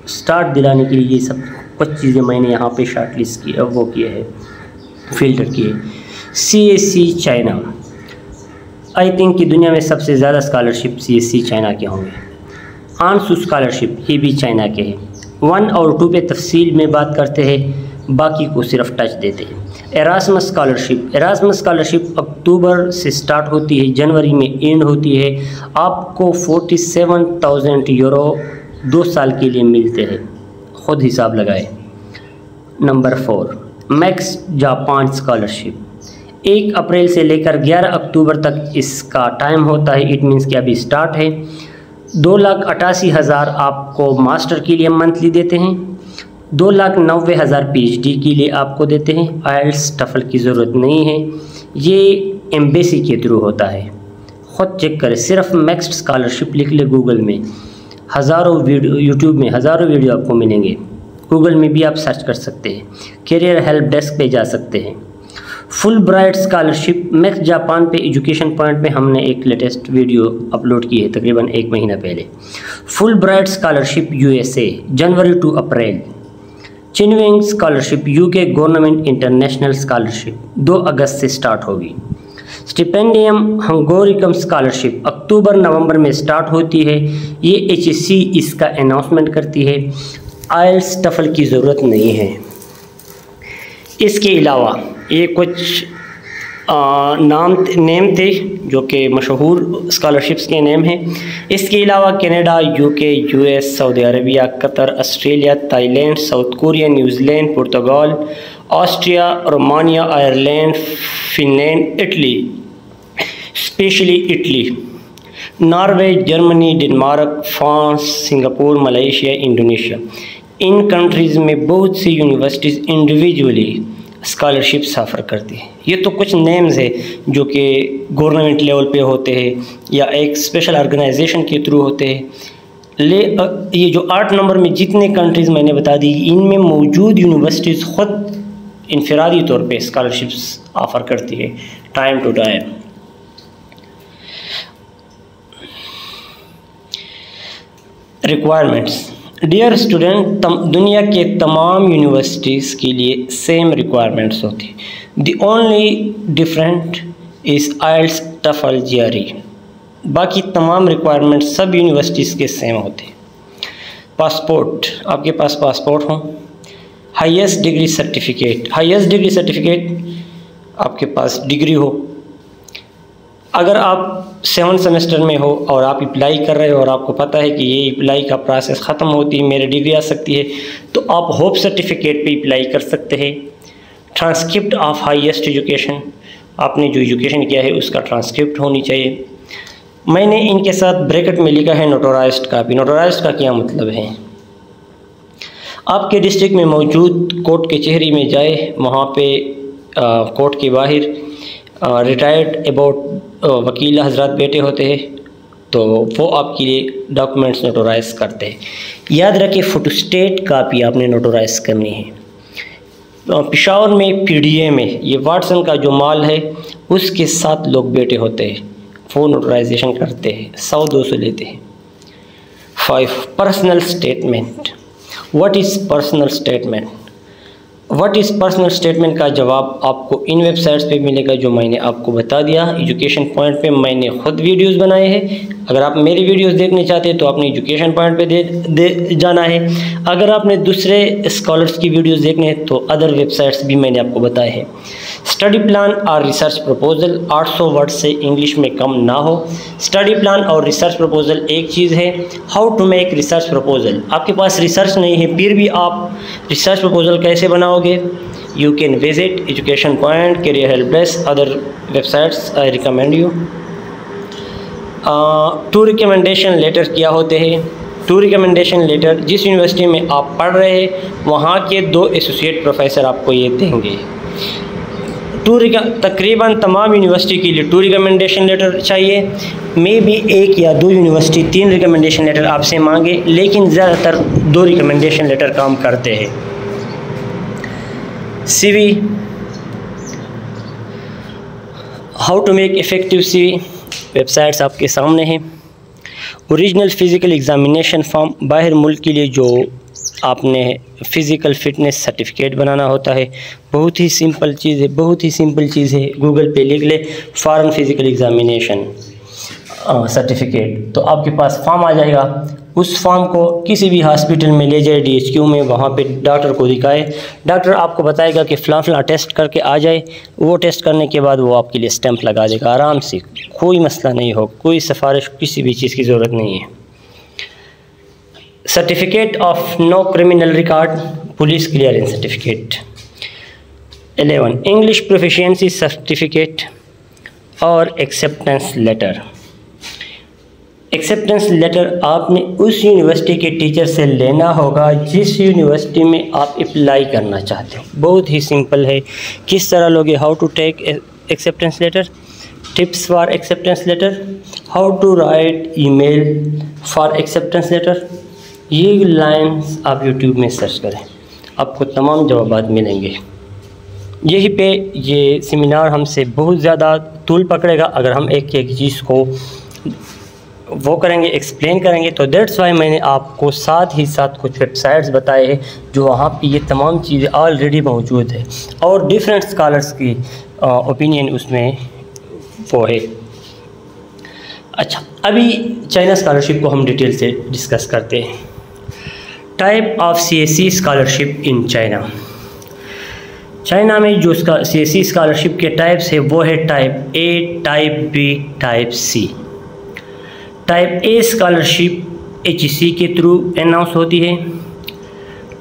स्टार्ट दिलाने के लिए ये सब कुछ चीज़ें मैंने यहाँ पे शॉर्ट लिस्ट की, अब वो किए है, फिल्टर किए। CSC चाइना, आई थिंक कि दुनिया में सबसे ज़्यादा स्कॉलरशिप CSC चाइना के होंगे। आंसू स्कॉलरशिप, ये भी चाइना के हैं। 1 और 2 पे तफसील में बात करते हैं, बाकी को सिर्फ टच देते हैं। एरास्मस स्कॉलरशिप अक्टूबर से स्टार्ट होती है, जनवरी में एंड होती है। आपको 47,000 यूरो 2 साल के लिए मिलते हैं, ख़ुद हिसाब लगाए। नंबर 4, मैक्स जापान स्कॉलरशिप, 1 अप्रैल से लेकर 11 अक्टूबर तक इसका टाइम होता है। इट मीन्स कि अभी स्टार्ट है। 2,88,000 आपको मास्टर के लिए मंथली देते हैं, 2,90,000 PhD के लिए आपको देते हैं। IELTS टफल की ज़रूरत नहीं है, ये एम्बेसी के थ्रू होता है, ख़ुद चेक करें। सिर्फ मैक्स स्कॉलरशिप लिख ले गूगल में, हज़ारों वीडियो, यूट्यूब में हज़ारों वीडियो आपको मिलेंगे, गूगल में भी आप सर्च कर सकते हैं, कैरियर हेल्प डेस्क पे जा सकते हैं। Full bright scholarship, max Japan पे एजुकेशन पॉइंट में हमने एक लेटेस्ट वीडियो अपलोड की है तकरीबन 1 महीना पहले। Fulbright scholarship USA, January to April. Chevening scholarship UK government international scholarship 2 अगस्त से स्टार्ट होगी। स्टिपेंडियम हंगोरिकम स्कॉलरशिप अक्टूबर नवंबर में स्टार्ट होती है, ये HSC इसका अनाउंसमेंट करती है। IELTS टफल की ज़रूरत नहीं है। इसके अलावा ये कुछ नेम थे जो कि मशहूर स्कॉलरशिप्स के नेम हैं। इसके अलावा Canada, UK, US, Saudi Arabia, Qatar, Australia, Thailand, South Korea, New Zealand, पुर्तगाल, Austria, Romania, Ireland, Finland, Italy, specially Italy, Norway, Germany, Denmark, France, Singapore, Malaysia, Indonesia. इन कंट्रीज़ में बहुत सी यूनिवर्सिटीज़ इंडिविजुअली स्कॉलरशिप्स ऑफ़र करती है। ये तो कुछ नेम्स है जो कि गवर्नमेंट लेवल पे होते हैं या एक स्पेशल ऑर्गेनाइजेशन के थ्रू होते हैं। ये जो 8 नंबर में जितने कंट्रीज़ मैंने बता दी, इनमें मौजूद यूनिवर्सिटीज़ ख़ुद इनफरादी तौर पे स्कॉलरशिप्स ऑफ़र करती है time to time. Requirements. Dear student, दुनिया के तमाम यूनिवर्सिटीज़ के लिए सेम रिक्वायरमेंट्स होती है। The only different is IELTS, TOEFL, GRE. बाकी तमाम रिक्वायरमेंट्स सब यूनिवर्सिटीज़ के सेम होते हैं। पासपोर्ट, आपके पास पासपोर्ट हो। Highest degree certificate, highest degree certificate आपके पास डिग्री हो। अगर आप 7 सेमेस्टर में हो और आप अप्लाई कर रहे हो और आपको पता है कि ये अप्लाई का प्रोसेस ख़त्म होती है, मेरी डिग्री आ सकती है, तो आप होप सर्टिफिकेट पे अप्लाई कर सकते हैं। ट्रांसक्रिप्ट ऑफ हाईएस्ट एजुकेशन, आपने जो एजुकेशन किया है उसका ट्रांसक्रिप्ट होनी चाहिए। मैंने इनके साथ ब्रैकेट में लिखा है नोटराइज्ड कापी। नोटराइज्ड का क्या मतलब है? आपके डिस्ट्रिक्ट में मौजूद कोर्ट कचहरी में जाए, वहाँ पे कोर्ट के बाहर रिटायर्ड अबाउट वकील हजरात बैठे होते हैं, तो वो आपके लिए डॉक्यूमेंट्स नोटराइज करते हैं। याद रखें, फोटोस्टेट कापी आपने नोटराइज करनी है। पेशावर में पीडीए में ये वाटसन का जो माल है उसके साथ लोग बैठे होते हैं, वो नोटराइजेशन करते हैं, 100-200 लेते हैं। 5. Personal statement. What is personal statement? What is personal statement का जवाब आपको इन वेबसाइट्स पे मिलेगा जो मैंने आपको बता दिया। एजुकेशन पॉइंट पे मैंने ख़ुद वीडियोस बनाए हैं। अगर आप मेरी वीडियोस देखने चाहते हैं तो आपने एजुकेशन पॉइंट पे दे जाना है। अगर आपने दूसरे स्कॉलर्स की वीडियोस देखने हैं तो अदर वेबसाइट्स भी मैंने आपको बताए हैं। स्टडी प्लान और रिसर्च प्रपोजल, 800 वर्ड से इंग्लिश में कम ना हो। स्टडी प्लान और रिसर्च प्रपोजल एक चीज़ है। How to make research proposal, आपके पास रिसर्च नहीं है फिर भी आप रिसर्च प्रपोजल कैसे बनाओगे? You can visit education point, career help desk, other websites I recommend you. 2 recommendation letter क्या होते हैं? 2 रिकमेंडेशन लेटर जिस यूनिवर्सिटी में आप पढ़ रहे हैं वहाँ के 2 एसोसिएट प्रोफेसर आपको ये देंगे। तकरीबन तमाम यूनिवर्सिटी के लिए 2 रिकमेंडेशन लेटर चाहिए। मे बी 1 या 2 यूनिवर्सिटी 3 रिकमेंडेशन लेटर आपसे मांगे, लेकिन ज़्यादातर 2 रिकमेंडेशन लेटर काम करते हैं। CV, how to make effective CV, websites आपके सामने हैं। ओरिजिनल फ़िज़िकल एग्ज़ामिनेशन फॉर्म, बाहर मुल्क के लिए जो आपने फ़िज़िकल फ़िटनेस सर्टिफिकेट बनाना होता है, बहुत ही सिंपल चीज़ है, बहुत ही सिंपल चीज़ है। गूगल पे लिख ले फॉरेन फ़िज़िकल एग्ज़ामिनेशन सर्टिफिकेट, तो आपके पास फॉर्म आ जाएगा। उस फॉर्म को किसी भी हॉस्पिटल में ले जाए, DHQ में, वहाँ पे डॉक्टर को दिखाए। डॉक्टर आपको बताएगा कि फ़लाँ टेस्ट करके आ जाए। वो टेस्ट करने के बाद वो आपके लिए स्टैंप लगा देगा आराम से, कोई मसला नहीं हो, कोई सिफारिश किसी भी चीज़ की ज़रूरत नहीं है। Certificate of no criminal record, police clearance certificate. 11. English proficiency certificate और एक्सेप्टेंस लेटर। एक्सेप्टेंस लेटर आपने उस यूनिवर्सिटी के टीचर से लेना होगा जिस यूनिवर्सिटी में आप अप्लाई करना चाहते हो। बहुत ही सिंपल है। किस तरह लोगे? How to take acceptance letter, tips for acceptance letter, how to write email for acceptance letter. ये लाइंस आप यूट्यूब में सर्च करें, आपको तमाम जवाब मिलेंगे। यही पे ये सेमिनार हमसे बहुत ज़्यादा तूल पकड़ेगा अगर हम एक एक चीज़ को वो करेंगे, एक्सप्लेन करेंगे। तो दैट्स वाई मैंने आपको साथ ही साथ कुछ वेबसाइट्स बताए हैं जो वहाँ पे ये तमाम चीज़ें ऑलरेडी मौजूद है और डिफरेंट स्कॉलर्स की ओपिनियन उसमें वो है। अच्छा, अभी चाइना स्कॉलरशिप को हम डिटेल से डिस्कस करते हैं। Type of CSE scholarship in China. China में जो CSE स्कॉलरशिप के टाइप्स है वो है type A, type B, type C। Type A scholarship HEC के थ्रू अनाउंस होती है।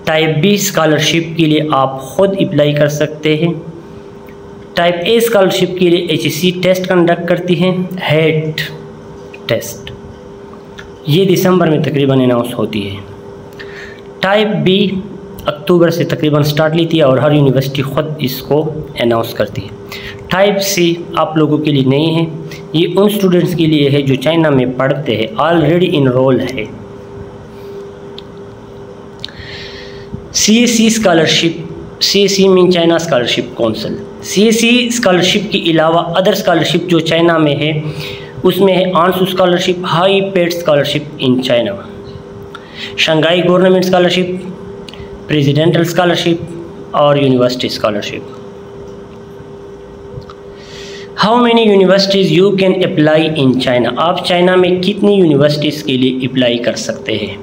टाइप B स्कॉलरशिप के लिए आप ख़ुद अप्लाई कर सकते हैं। टाइप A स्कॉलरशिप के लिए HEC टेस्ट कंडक्ट करती है, हेट टेस्ट, ये दिसंबर में तकरीबन अनाउंस होती है। टाइप B अक्टूबर से तकरीबन स्टार्ट लेती है और हर यूनिवर्सिटी ख़ुद इसको अनाउंस करती है। टाइप C आप लोगों के लिए नहीं है, ये उन स्टूडेंट्स के लिए है जो चाइना में पढ़ते हैं, ऑलरेडी इनरोल है। CSE scholarship, CSE mean China scholarship council. CSE scholarship के अलावा अदर स्कॉलरशिप जो चाइना में है उसमें है आंसू scholarship, high paid scholarship in China, Shanghai government scholarship, presidential scholarship और university scholarship. How many universities you can apply in China, आप चाइना में कितनी यूनिवर्सिटीज़ के लिए अप्लाई कर सकते हैं?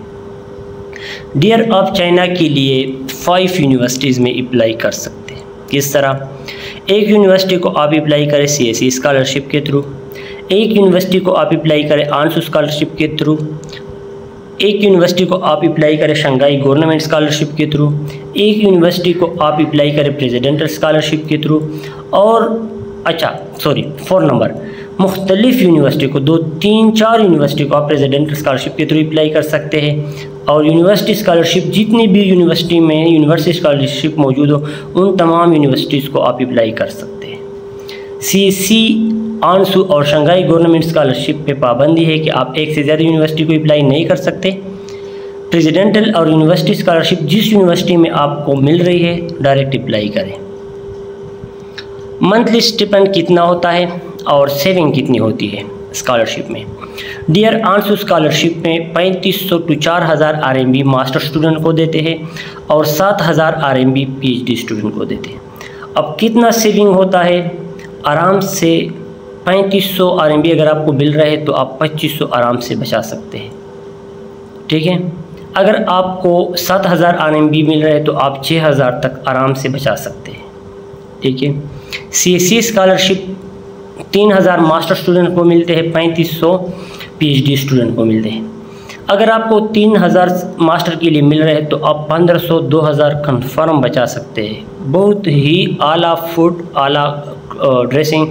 डियर, आप चाइना के लिए 5 यूनिवर्सिटीज़ में अप्लाई कर सकते हैं। किस तरह? एक यूनिवर्सिटी को आप अप्लाई करें CSE स्कॉलरशिप के थ्रू, एक यूनिवर्सिटी को आप अप्लाई करें आंसू स्कॉलरशिप के थ्रू, एक यूनिवर्सिटी को आप अप्लाई करें शंघाई गवर्नमेंट स्कॉलरशिप के थ्रू, एक यूनिवर्सिटी को आप अप्लाई करें प्रेसिडेंटल स्कॉलरशिप के थ्रू, और 4 नंबर मुख्तलिफ़ यूनिवर्सिटी को 2, 3, 4 यूनिवर्सिटी को आप प्रेसिडेंटल स्कॉलरशिप के थ्रू अप्लाई कर सकते हैं। और यूनिवर्सिटी स्कॉलरशिप, जितनी भी यूनिवर्सिटी में यूनिवर्सिटी स्कॉलरशिप मौजूद हो उन तमाम यूनिवर्सिटीज़ को आप अप्लाई कर सकते हैं। CSE, आंसू और शंघाई गवर्नमेंट स्कॉलरशिप पे पाबंदी है कि आप एक से ज़्यादा यूनिवर्सिटी को अप्लाई नहीं कर सकते। प्रेसिडेंटल और यूनिवर्सिटी स्कॉलरशिप जिस यूनिवर्सिटी में आपको मिल रही है डायरेक्ट अप्लाई करें। मंथली स्टिपेंड कितना होता है और सेविंग कितनी होती है स्कॉलरशिप में? डियर, आंसू स्कॉलरशिप में 3500 to 4000 RMB मास्टर स्टूडेंट को देते हैं और 7000 RMB PhD स्टूडेंट को देते हैं। अब कितना सेविंग होता है? आराम से 3500 RMB अगर आपको मिल रहा है तो आप 2500 आराम से बचा सकते हैं। ठीक है, अगर आपको 7000 RMB मिल रहा है तो आप 6000 तक आराम से बचा सकते हैं। ठीक है, CSE स्कॉलरशिप 3000 मास्टर स्टूडेंट को मिलते हैं, 3500 PhD स्टूडेंट को मिलते हैं। अगर आपको 3000 मास्टर के लिए मिल रहे हैं तो आप 1500 2000 कन्फर्म बचा सकते हैं। बहुत ही आला फूड, आला ड्रेसिंग,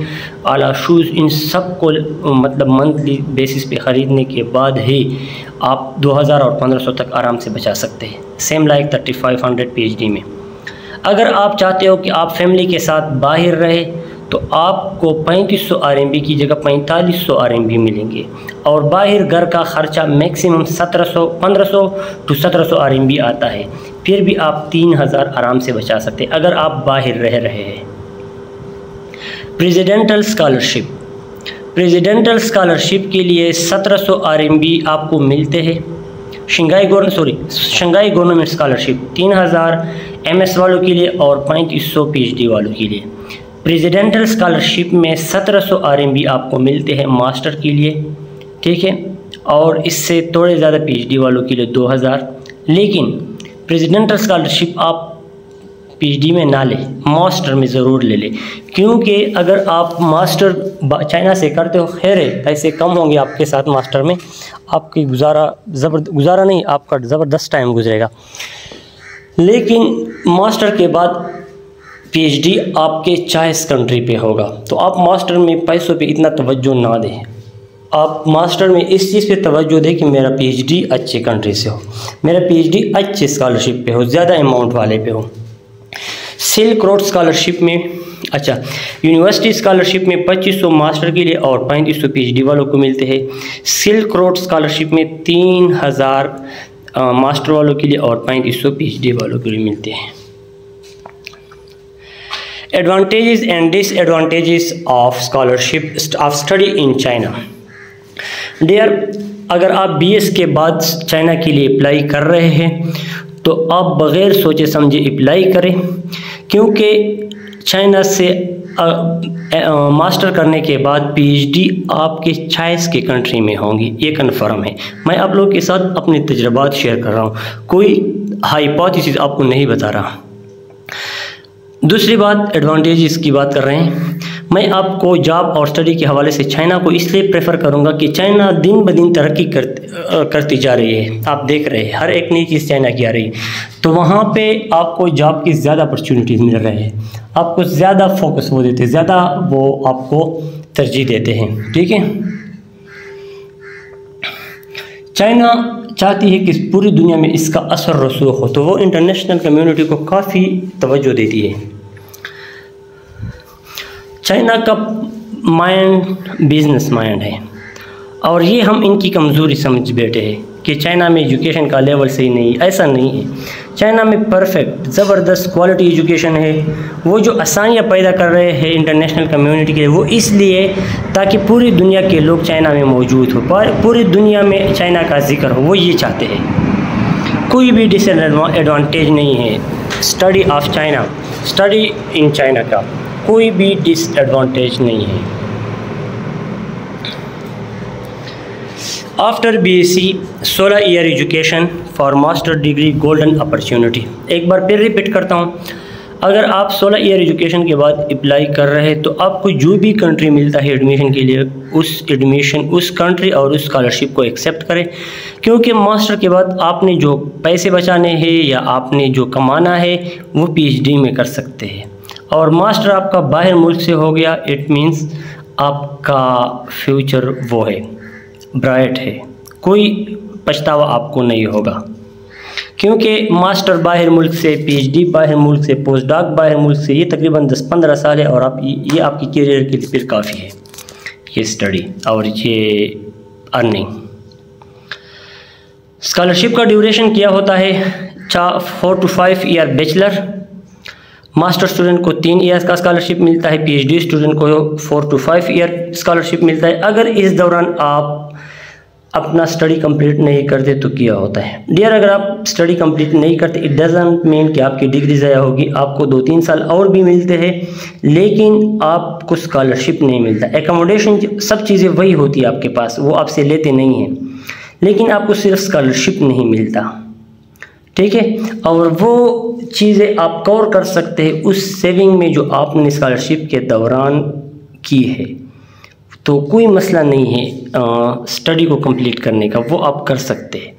आला शूज़, इन सब को मतलब मंथली बेसिस पे ख़रीदने के बाद ही आप 2000 और 1500 तक आराम से बचा सकते हैं। सेम लाइक 3500 PhD में। अगर आप चाहते हो कि आप फैमिली के साथ बाहर रहे तो आपको 3500 RMB की जगह 4500 RMB मिलेंगे और बाहर घर का ख़र्चा मैक्सिमम 1500 to 1700 RMB आता है। फिर भी आप 3000 आराम से बचा सकते हैं अगर आप बाहर रह रहे हैं। प्रेसिडेंटल स्कॉलरशिप, प्रेसिडेंटल स्कॉलरशिप के लिए 1700 RMB आपको मिलते हैं। शंघाई गवर्नमेंट स्कॉलरशिप 3000 MS वालों के लिए और 3500 PhD वालों के लिए। प्रेसिडेंटल स्कॉलरशिप में 1700 RMB आपको मिलते हैं मास्टर के लिए। ठीक है, और इससे थोड़े ज़्यादा PhD वालों के लिए 2000। लेकिन प्रेसिडेंटल स्कॉलरशिप आप PhD में ना लें, मास्टर में ज़रूर ले लें, क्योंकि अगर आप मास्टर चाइना से करते हो, खैर है पैसे कम होंगे आपके साथ मास्टर में, आपकी गुजारा नहीं, आपका ज़बरदस्त टाइम गुजरेगा। लेकिन मास्टर के बाद PhD आपके चॉइस कंट्री पे होगा, तो आप मास्टर में पैसों पे इतना तवज्जो ना दें। आप मास्टर में इस चीज़ पे तवज्जो दें कि मेरा PhD अच्छे कंट्री से हो, मेरा PhD अच्छे स्कॉलरशिप पे हो, ज़्यादा अमाउंट वाले पे हो। सिल्क रोड स्कॉलरशिप में यूनिवर्सिटी स्कॉलरशिप में 2500 मास्टर के लिए और 3500 PhD वालों को मिलते हैं। सिल्क रोड स्कॉलरशिप में 3000 मास्टर वालों के लिए और 3500 PhD वालों के लिए मिलते हैं। Advantages and disadvantages of scholarship of study in China. Dear, अगर आप BS के बाद चाइना के लिए अप्लाई कर रहे हैं तो आप बग़ैर सोचे समझे अप्लाई करें, क्योंकि चाइना से मास्टर करने के बाद PhD आपके चॉइस के कंट्री में होंगी, ये कन्फर्म है। मैं आप लोगों के साथ अपने तजुर्बात शेयर कर रहा हूँ, कोई हाइपोथेसिस आपको नहीं बता रहा। दूसरी बात, एडवांटेजेस की बात कर रहे हैं। मैं आपको जॉब और स्टडी के हवाले से चाइना को इसलिए प्रेफर करूंगा कि चाइना दिन ब दिन तरक्की करती जा रही है। आप देख रहे हैं हर एक नई चीज़ चाइना की आ रही है, तो वहाँ पे आपको जॉब की ज़्यादा अपॉर्चुनिटीज़ मिल रहे हैं, आपको ज़्यादा फोकस वो देते हैं, ज़्यादा वो आपको तरजीह देते हैं। ठीक है, चाइना चाहती है कि पूरी दुनिया में इसका असर रसूख हो, तो वो इंटरनेशनल कम्युनिटी को काफ़ी तवज्जो देती है। चाइना का माइंड बिजनेस माइंड है और ये हम इनकी कमज़ोरी समझ बैठे हैं कि चाइना में एजुकेशन का लेवल सही नहीं, ऐसा नहीं है। चाइना में परफेक्ट ज़बरदस्त क्वालिटी एजुकेशन है। वो जो आसानियाँ पैदा कर रहे हैं इंटरनेशनल कम्युनिटी के, वो इसलिए ताकि पूरी दुनिया के लोग चाइना में मौजूद हो, पूरी दुनिया में चाइना का जिक्र हो, वो ये चाहते हैं। कोई भी डिसएडवांटेज नहीं है study of China, study in China का कोई भी डिसएडवांटेज नहीं है। After BSc 16 year education for master degree golden opportunity. एक बार फिर रिपीट करता हूँ, अगर आप 16 ईयर एजुकेशन के बाद अप्लाई कर रहे हैं तो आपको जो भी कंट्री मिलता है एडमिशन के लिए, उस कंट्री और उस स्कॉलरशिप को एक्सेप्ट करें, क्योंकि मास्टर के बाद आपने जो पैसे बचाने हैं या आपने जो कमाना है वो PhD में कर सकते हैं। और मास्टर आपका बाहर मुल्क से हो गया, इट मीन्स आपका फ्यूचर वो है, ब्राइट है, कोई पछतावा आपको नहीं होगा, क्योंकि मास्टर बाहर मुल्क से, PhD बाहर मुल्क से, पोस्ट डॉक बाहर मुल्क से, ये तकरीबन 10-15 साल है और ये आपकी करियर के लिए फिर काफ़ी है, ये स्टडी और ये अर्निंग। स्कॉलरशिप का ड्यूरेशन क्या होता है? 4 to 5 year bachelor, master student को 3 ईयर्स का स्कॉलरशिप मिलता है, PhD स्टूडेंट को 4 to 5 ईयर स्कॉलरशिप मिलता है। अगर इस दौरान आप अपना स्टडी कंप्लीट नहीं करते तो क्या होता है डियर? अगर आप स्टडी कंप्लीट नहीं करते, इट डजंट मीन कि आपकी डिग्री ज़ाया होगी। आपको 2-3 साल और भी मिलते हैं, लेकिन आपको स्कॉलरशिप नहीं मिलता। एकोमोडेशन, सब चीज़ें वही होती है आपके पास, वो आपसे लेते नहीं हैं, लेकिन आपको सिर्फ स्कॉलरशिप नहीं मिलता, ठीक है। और वो चीज़ें आप कवर कर सकते हैं उस सेविंग में जो आपने स्कॉलरशिप के दौरान की है, तो कोई मसला नहीं है स्टडी को कंप्लीट करने का, वो आप कर सकते हैं।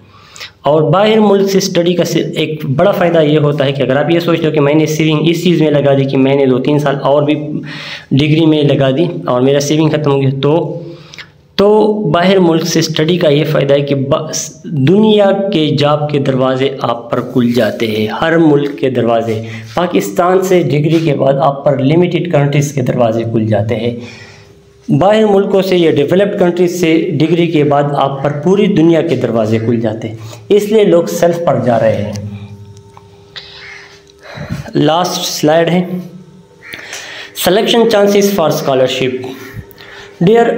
और बाहर मुल्क से स्टडी का एक बड़ा फ़ायदा ये होता है कि अगर आप ये सोचते हो कि मैंने सेविंग इस चीज़ में लगा दी कि मैंने 2-3 साल और भी डिग्री में लगा दी और मेरा सेविंग ख़त्म हो गया, तो बाहर मुल्क से स्टडी का ये फ़ायदा है कि दुनिया के जॉब के दरवाज़े आप पर खुल जाते हैं, हर मुल्क के दरवाज़े। पाकिस्तान से डिग्री के बाद आप पर लिमिटेड कंट्रीज़ के दरवाज़े खुल जाते हैं। बाहर मुल्कों से या डेवलप्ड कंट्रीज से डिग्री के बाद आप पर पूरी दुनिया के दरवाजे खुल जाते हैं, इसलिए लोग सेल्फ पर जा रहे हैं। लास्ट स्लाइड है, selection chances for scholarship. Dear,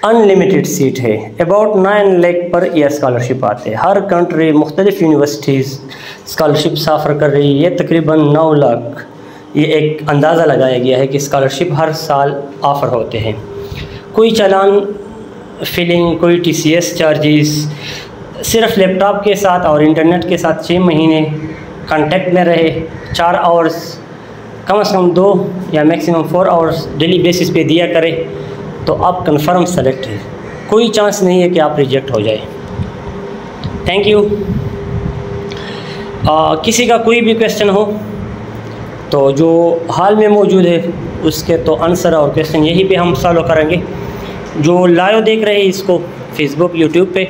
unlimited seat है, about 9 lakh per year scholarship आते हैं। हर कंट्री मुख्तलिफ यूनिवर्सिटीज़ स्कॉलरशिप ऑफ़र कर रही है, तकरीबन 9 लाख ये एक अंदाज़ा लगाया गया है कि स्कॉलरशिप हर साल ऑफ़र होते हैं। कोई चालान फिलिंग, कोई TCS चार्जेस, सिर्फ लैपटॉप के साथ और इंटरनेट के साथ 6 महीने कांटेक्ट में रहे, 4 आवर्स कम से कम 2 या मैक्सिमम 4 आवर्स डेली बेसिस पे दिया करें, तो आप कंफर्म सेलेक्ट है, कोई चांस नहीं है कि आप रिजेक्ट हो जाए। Thank you. किसी का कोई भी क्वेश्चन हो तो जो हाल में मौजूद है उसके तो आंसर और क्वेश्चन यहीं पे हम सॉल्व करेंगे। जो लाइव देख रहे हैं इसको फेसबुक, यूट्यूब पे,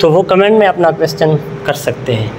तो वो कमेंट में अपना क्वेश्चन कर सकते हैं।